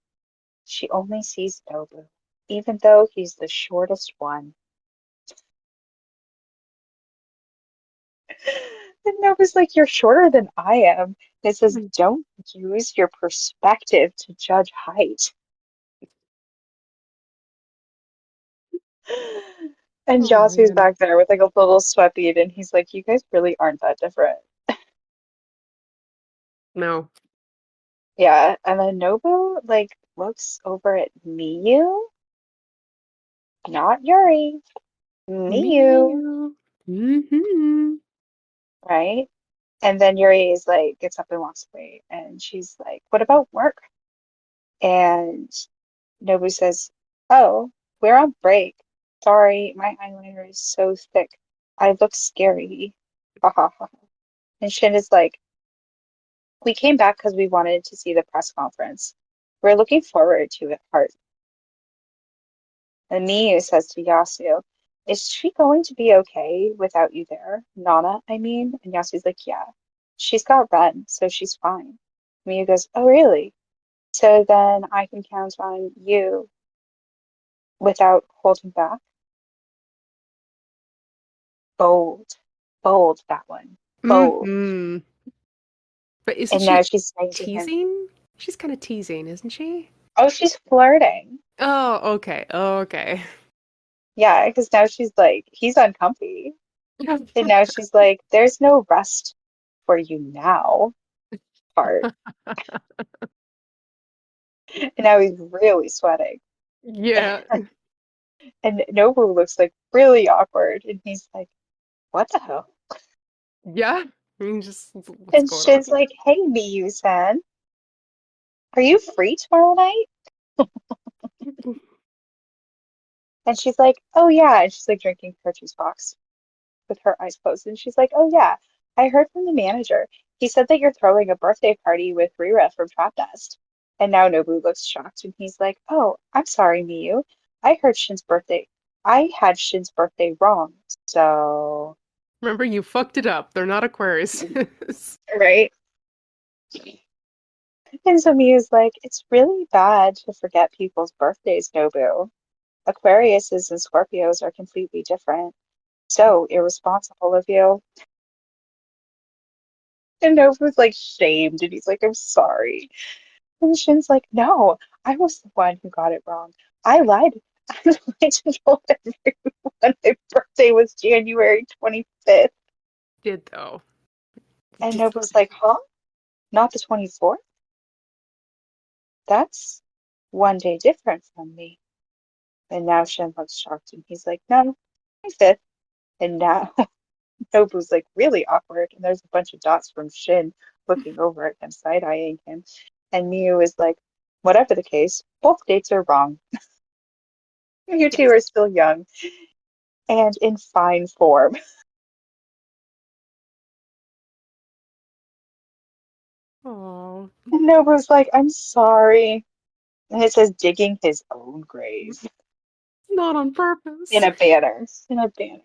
she only sees Nobu, even though he's the shortest one. And Nobu's like, you're shorter than I am. It says, don't use your perspective to judge height. And Oh Yasu's man. back there with like a little sweatbeat, and he's like, you guys really aren't that different. No. Yeah, and then Nobu like looks over at Miyu, not Yuri, Miyu, Meow. Mm-hmm. right? And then Yuri is like gets up and walks away, and she's like, "What about work?" And Nobu says, "Oh, we're on break. Sorry, my eyeliner is so thick. I look scary." Ha ha ha. And Shin is like, "We came back because we wanted to see the press conference. We're looking forward to it, Heart." And Miyu says to Yasu, "Is she going to be okay without you there? Nana, I mean?" And Yasu's like, "Yeah. She's got Ren, so she's fine." Miyu goes, "Oh, really? So then I can count on you without holding back?" Bold. Bold, that one. Bold. Mm-hmm. But isn't And now she she's saying to him, teasing? She's kind of teasing, isn't she? "Oh, she's flirting." Oh, okay. Okay. Yeah, because now she's like, he's uncomfy. And now she's like, "There's no rest for you now, Heart." And now he's really sweating. Yeah. And Nobu looks like really awkward. And he's like, "What the hell?" Yeah. I mean, just what's And going on Shin's like, "Hey, Miyu-san, are you free tomorrow night?" here? And she's like, "Oh, yeah." And she's like drinking her juice box with her eyes closed. And she's like, "Oh, yeah, I heard from the manager. He said that you're throwing a birthday party with Rira from Trap Nest." And now Nobu looks shocked and he's like, "Oh, I'm sorry, Miyu. I heard Shin's birthday. I had Shin's birthday wrong. So," Remember, you fucked it up. They're not Aquarius. right? And so Miyu's like, "It's really bad to forget people's birthdays, Nobu. Aquariuses and Scorpios are completely different. So irresponsible of you." And Nobu's like shamed and he's like, "I'm sorry." And Shin's like, "No, I was the one who got it wrong. I lied. I lied and told everyone my birthday was January 25th." Did though. You And just Nobu's like, "Huh? Not the 24th? That's one day different from me." And now Shin looks shocked and he's like, "No, 25th." And now Nobu's like really awkward, and there's a bunch of dots from Shin looking over at him, side-eyeing him. And Miyu is like, "Whatever the case, both dates are wrong. You two yes. are still young and in fine form." Oh, And Nobu's like, "I'm sorry." And it says digging his own grave not on in purpose. a banner. In a banner.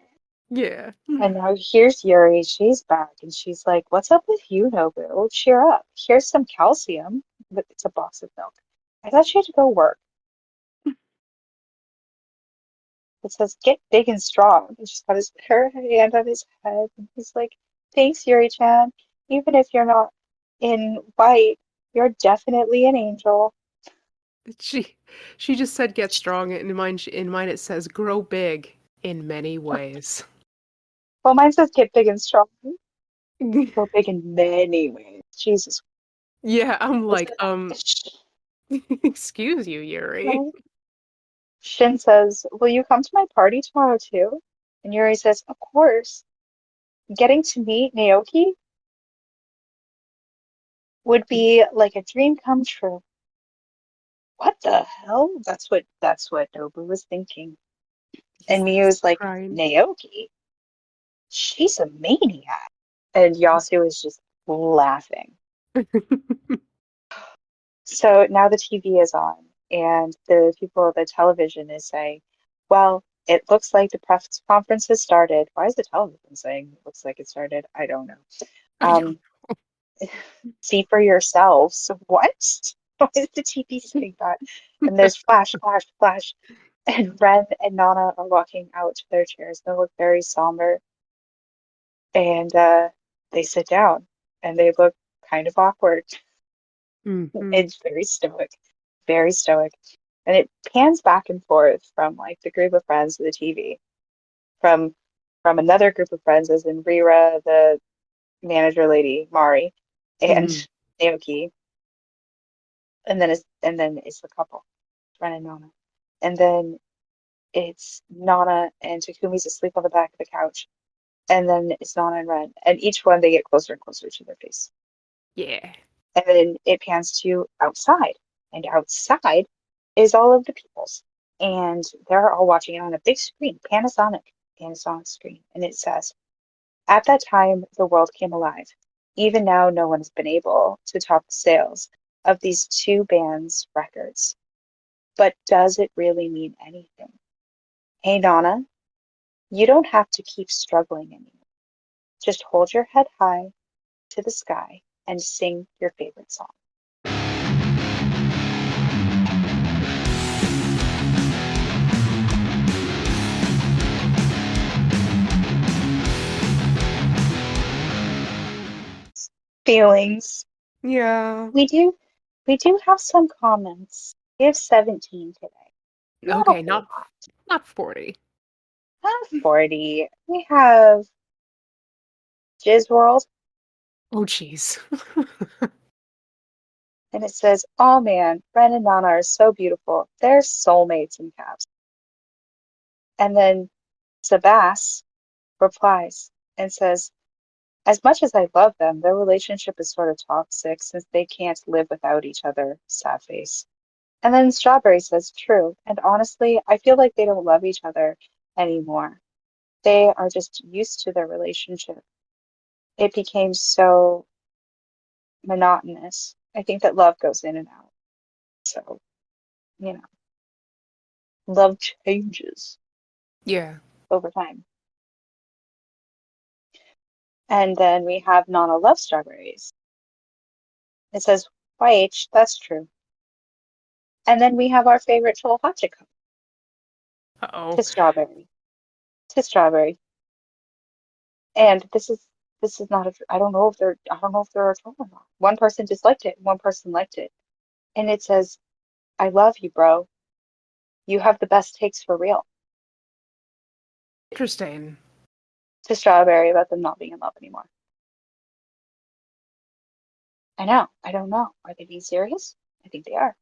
Yeah. And now here's Yuri. She's back and she's like, "What's up with you, Nobu? Cheer up. Here's some calcium." But it's a box of milk. "I thought you had to go work." It says, "Get big and strong." And she's got her hand on his head. And he's like, "Thanks, Yuri-chan. Even if you're not in white, you're definitely an angel." She she just said get strong. And in mine it says grow big in many ways. Well, mine says get big and strong. Go big in many ways. Jesus Yeah, I'm like, Christ. excuse you, Yuri. Right? Shin says, "Will you come to my party tomorrow too?" And Yuri says, "Of course. Getting to meet Naoki would be like a dream come true." What the hell? That's what Nobu was thinking. And He's Miyu's like, crying. "Naoki? She's a maniac." And Yasu is just laughing. So now the TV is on, and the people at the television is saying, "Well, it looks like the press conference has started." Why is the television saying it looks like it started? I don't know. I don't. Um, See for yourselves. What? Why is the TV saying that? And there's flash, flash, flash. And Ren and Nana are walking out to their chairs. They look very somber. And they sit down and they look kind of awkward. Hmm. It's very stoic, very stoic. And it pans back and forth from like the group of friends to the TV, from another group of friends, as in Rira, the manager lady, Mari, and Hmm. Naoki, and then it's the couple, Ren and Nana. And then it's Nana and Takumi's asleep on the back of the couch. And then it's Nana and Ren. And each one they get closer and closer to their face. Yeah. And then it pans to outside. And outside is all of the peoples. And they're all watching it on a big screen, Panasonic screen. And it says, at that time, the world came alive. Even now, no one has been able to top the sales of these two bands' records. But does it really mean anything? Hey, Nana, you don't have to keep struggling anymore. Just hold your head high to the sky and sing your favorite song. Feelings. Yeah. We do we do have some comments. We have 17 today. Not a Okay, whole not lot. not 40. Not 40. We have Jizz World, Oh, jeez. and it says, oh man, Ren and Nana are so beautiful. They're soulmates in caps. And then Sabas replies and says, as much as I love them, their relationship is sort of toxic since they can't live without each other. Sad face. And then Strawberry says, true. And honestly, I feel like they don't love each other anymore. They are just used to their relationship. It became so monotonous. I think that love goes in and out. So, you know, love changes Yeah. over time. And then we have Nana Love Strawberries. It says, YH, that's true. And then we have our favorite troll Hachiko Uh-oh. to Strawberry. To Strawberry. And this is not a I don't know if they're a troll or not. One person disliked it, one person liked it. And it says, I love you, bro. You have the best takes for real. Interesting. To Strawberry about them not being in love anymore. I know. I don't know. Are they being serious? I think they are.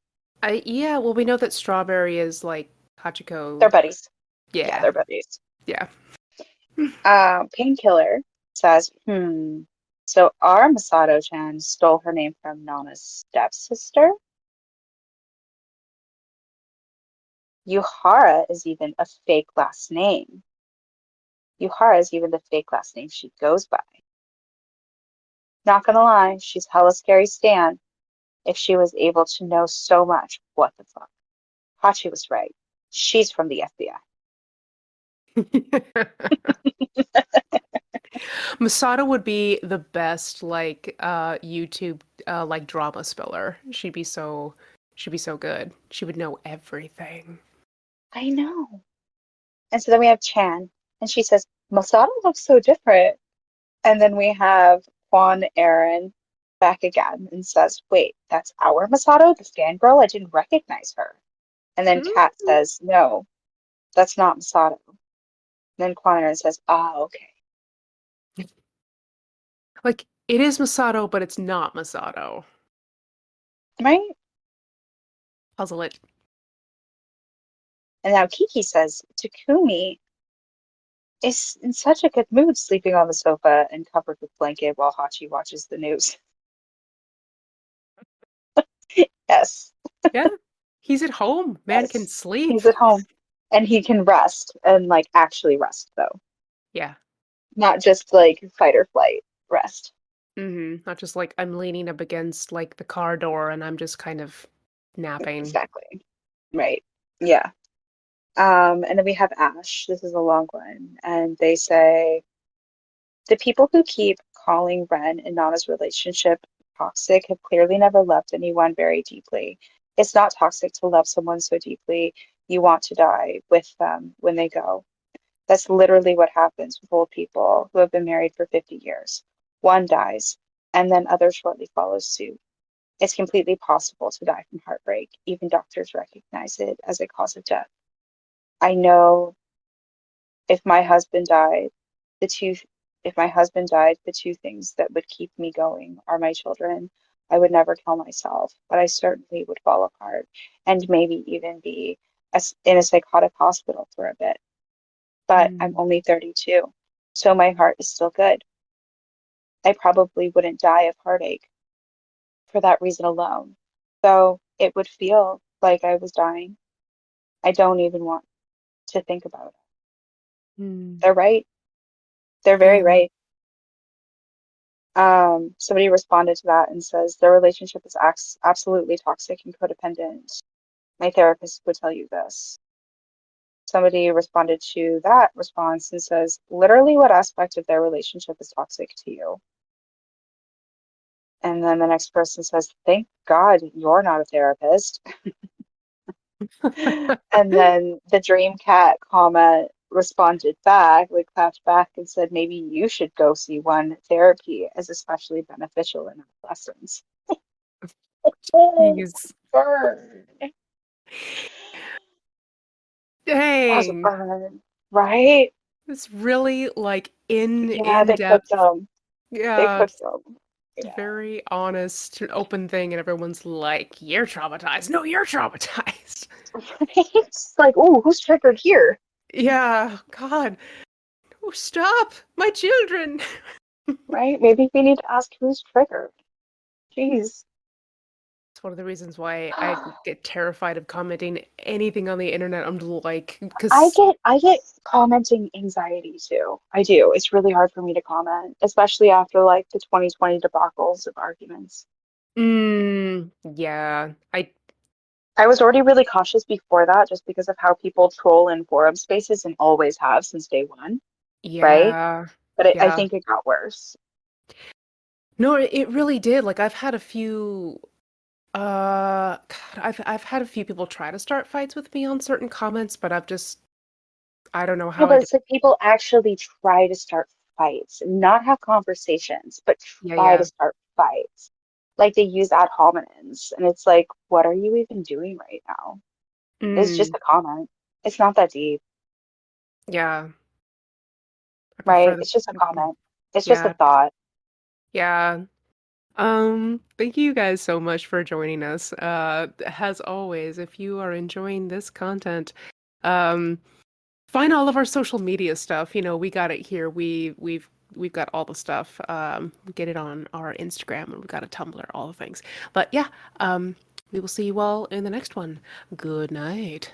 Yeah, well, we know that Strawberry is like They're Hachiko. buddies. Yeah, Yeah. they're buddies. Yeah. Painkiller says, so our Masato-chan stole her name from Nana's stepsister? Yuhara is even a fake last name. Yuhara is even the fake last name she goes by. Not gonna lie, she's hella scary Stan. If she was able to know so much, what the fuck? Hachi was right. She's from the FBI. Masato would be the best like YouTube like drama spiller. She'd be so good. She would know everything. I know. And so then we have Chan, and she says, Masato looks so different. And then we have Juan Aaron back again and says, wait, that's our Masato, the fangirl? I didn't recognize her. And then Kat Hmm? says, no, that's not Masato. And then Juan Aaron says, ah, okay. Like it is Masato, but it's not Masato. Right? Puzzle it. And now Kiki says, Takumi is in such a good mood sleeping on the sofa and covered with blanket while Hachi watches the news. Yes, Yeah. He's at home. Man can yes. sleep. He's at home. And he can rest and like actually rest though. Yeah. Not just like fight or flight rest. Not just like I'm leaning up against like the car door and I'm just kind of napping. Exactly. Right. Yeah. And then we have Ash. This is a long one. And they say the people who keep calling Ren and Nana's relationship toxic have clearly never loved anyone very deeply. It's not toxic to love someone so deeply you want to die with them when they go. That's literally what happens with old people who have been married for 50 years. One dies, and then others shortly follow suit. It's completely possible to die from heartbreak. Even doctors recognize it as a cause of death. I know if my husband died, the two if my husband died, the two things that would keep me going are my children. I would never kill myself, but I certainly would fall apart and maybe even be in a psychotic hospital for a bit. But I'm Mm. only 32, so my heart is still good. I probably wouldn't die of heartache for that reason alone. So it would feel like I was dying. I don't even want to think about it. Mm. They're right. They're very Yeah. right. Somebody responded to that and says their relationship is absolutely toxic and codependent. My therapist would tell you this. Somebody responded to that response and says, literally, what aspect of their relationship is toxic to you? And then the next person says, thank God you're not a therapist. And then the dream cat comment responded back, like clapped back and said, maybe you should go see one. Therapy is especially beneficial in adolescence. Oh, Jeez. burn. That was a Dang. burn, right? It's really like Yeah, in they cooked depth. them. They Yeah, cooked it's them. Yeah. very honest, open thing, and everyone's like, "You're traumatized." No, you're traumatized. It's like, oh, who's triggered here? Yeah, God. Oh, stop, my children. Right? Maybe we need to ask who's triggered. Jeez. It's one of the reasons why I get terrified of commenting anything on the internet. I'm like, because I get commenting anxiety too. I do. It's really hard for me to comment, especially after like the 2020 debacles of arguments. yeah, I I was already really cautious before that just because of how people troll in forum spaces and always have since day one, right? yeah, But I yeah. think it got worse. No, it really did. Like I've had a few God, I've had a few people try to start fights with me on certain comments, but I don't know No, how I but get. it's like people actually try to start fights, not have conversations, but Yeah, try to yeah. start fights. Like they use ad hominems, and it's like, what are you even doing right now? It's just Mm, a comment. It's not that deep, yeah. I prefer right? the It's just a comment. It's just a yeah, thought. yeah. Thank you guys so much for joining us. As always, if you are enjoying this content, um, find all of our social media stuff. You know, we got it here. We've got all the stuff. We get it on our Instagram and we've got a Tumblr, all the things. But yeah, we will see you all in the next one. Good night.